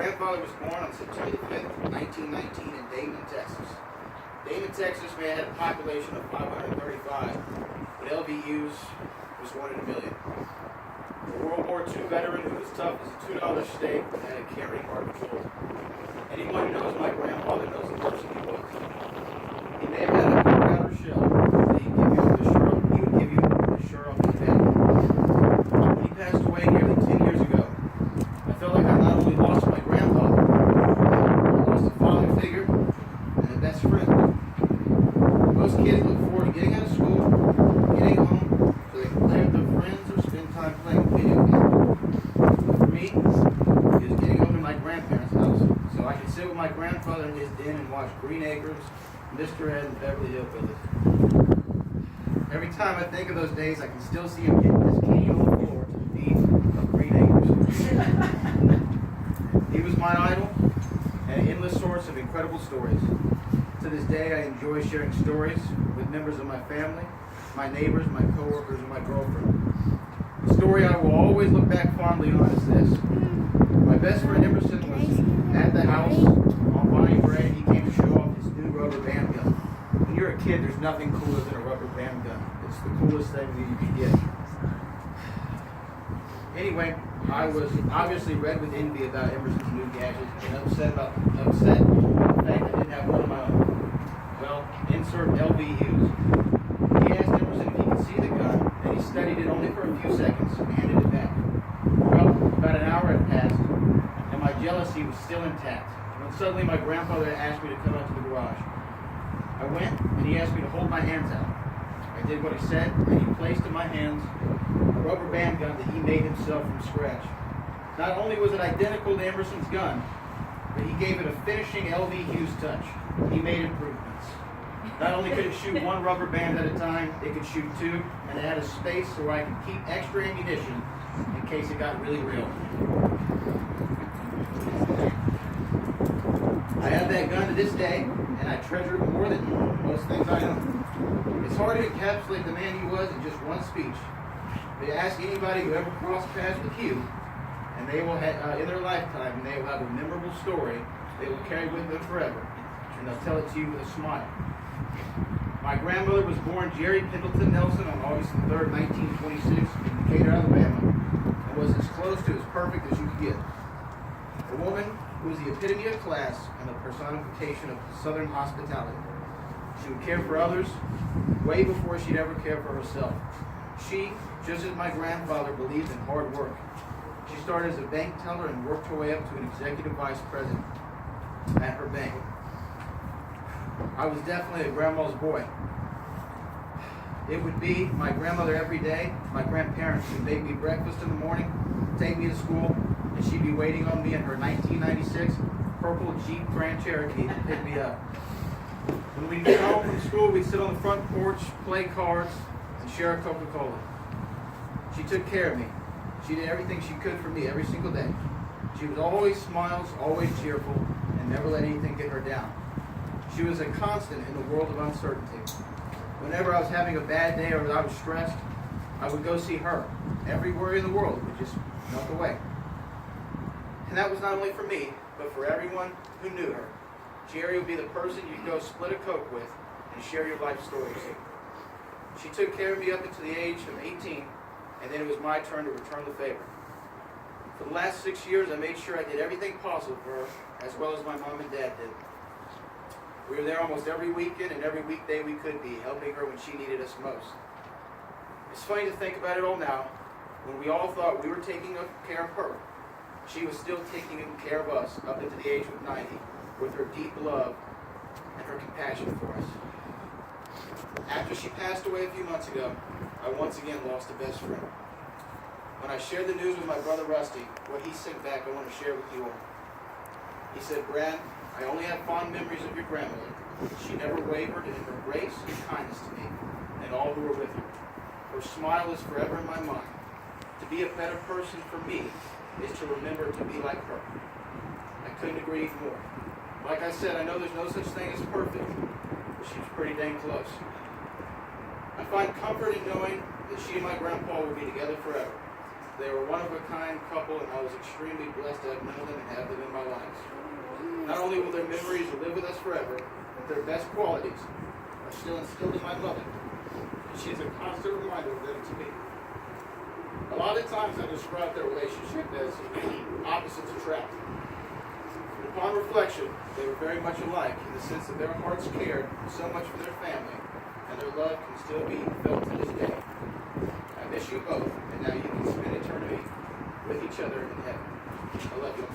grandfather was born on September 5th, 1919 in Damon, Texas. Damon, Texas may have had a population of 535, but LVU's was 1 in a million. A World War II veteran who was tough as a $2 steak and a caring heart of gold. Anyone who knows my grandfather knows the person he was. He may have had a good outer shell, but he would give you the shirt off his back. When he passed away nearly 10 years ago, I felt like I not only lost my grandfather, I lost a father figure and a best friend. Most kids look forward to getting out of school, getting home, so they can play with their friends or spend time playing video games. But for me, it was getting home to my grandparents' house, so I could sit with my grandfather in his den and watch Green Acres, Mr. Ed, and Beverly Hillbillies. Every time I think of those days, I can still see him getting his cane on the floor to the beat of Green Acres. He was my idol and an endless source of incredible stories. To this day, I enjoy sharing stories with members of my family, my neighbors, my coworkers, and my girlfriend. The story I will always look back fondly on is this. My best friend Emerson was at the house on buying bread, and he came to show off his new rubber band gun. When you're a kid, there's nothing cooler than a rubber band gun. It's the coolest thing that you can get. Anyway, I was obviously red with envy about Emerson's new gadget and upset about the fact I didn't have one of my own. Well, insert LVUs. He asked Emerson if he could see the gun, and he studied it only for a few seconds and handed it back. Well, about an hour had passed, and my jealousy was still intact, when suddenly my grandfather asked me to come out to the garage. I went, and he asked me to hold my hands out. I did what he said, and he placed in my hands a rubber band gun that he made himself from scratch. Not only was it identical to Emerson's gun, but he gave it a finishing LV Hughes touch. He made improvements. Not only could it shoot one rubber band at a time, it could shoot two, and it had a space so I could keep extra ammunition in case it got really real. I have that gun to this day, and I treasure it more than most things I own. It's hard to encapsulate the man he was in just one speech. But ask anybody who ever crossed paths with Hugh, and they will have, in their lifetime, and they will have a memorable story they will carry with them forever, and they'll tell it to you with a smile. My grandmother was born Jerry Pendleton Nelson on August 3rd, 1926, in Decatur, Alabama, and was as close to as perfect as you could get. A woman who was the epitome of class and the personification of Southern hospitality. She would care for others way before she'd ever care for herself. She, just as my grandfather, believed in hard work. She started as a bank teller and worked her way up to an executive vice president at her bank. I was definitely a grandma's boy. It would be my grandmother every day. My grandparents would make me breakfast in the morning, take me to school, and she'd be waiting on me in her 1996 purple Jeep Grand Cherokee to pick me up. When we'd get home from school, we'd sit on the front porch, play cards, and share a Coca-Cola. She took care of me. She did everything she could for me every single day. She was always smiles, always cheerful, and never let anything get her down. She was a constant in the world of uncertainty. Whenever I was having a bad day or I was stressed, I would go see her. Every worry in the world would just melt away. And that was not only for me, but for everyone who knew her. Jerry would be the person you'd go split a Coke with and share your life stories. She took care of me up until the age of 18, and then it was my turn to return the favor. For the last 6 years, I made sure I did everything possible for her, as well as my mom and dad did. We were there almost every weekend and every weekday we could be, helping her when she needed us most. It's funny to think about it all now. When we all thought we were taking care of her, she was still taking care of us up into the age of 90, with her deep love and her compassion for us. After she passed away a few months ago, I once again lost a best friend. When I shared the news with my brother Rusty, what he sent back I want to share with you all. He said, "Brad, I only have fond memories of your grandmother. She never wavered in her grace and kindness to me and all who were with her. Her smile is forever in my mind. To be a better person for me is to remember to be like her." I couldn't agree more. Like I said, I know there's no such thing as perfect, but she's pretty dang close. I find comfort in knowing that she and my grandpa will be together forever. They were a one-of-a-kind couple, and I was extremely blessed to have known them and have them in my life. Not only will their memories live with us forever, but their best qualities are still instilled in my mother. She is a constant reminder of them to me. A lot of times I describe their relationship as opposites attract. But upon reflection, they were very much alike in the sense that their hearts cared so much for their family, and their love can still be felt to this day. I miss you both, and now you can spend eternity with each other in heaven. I love you.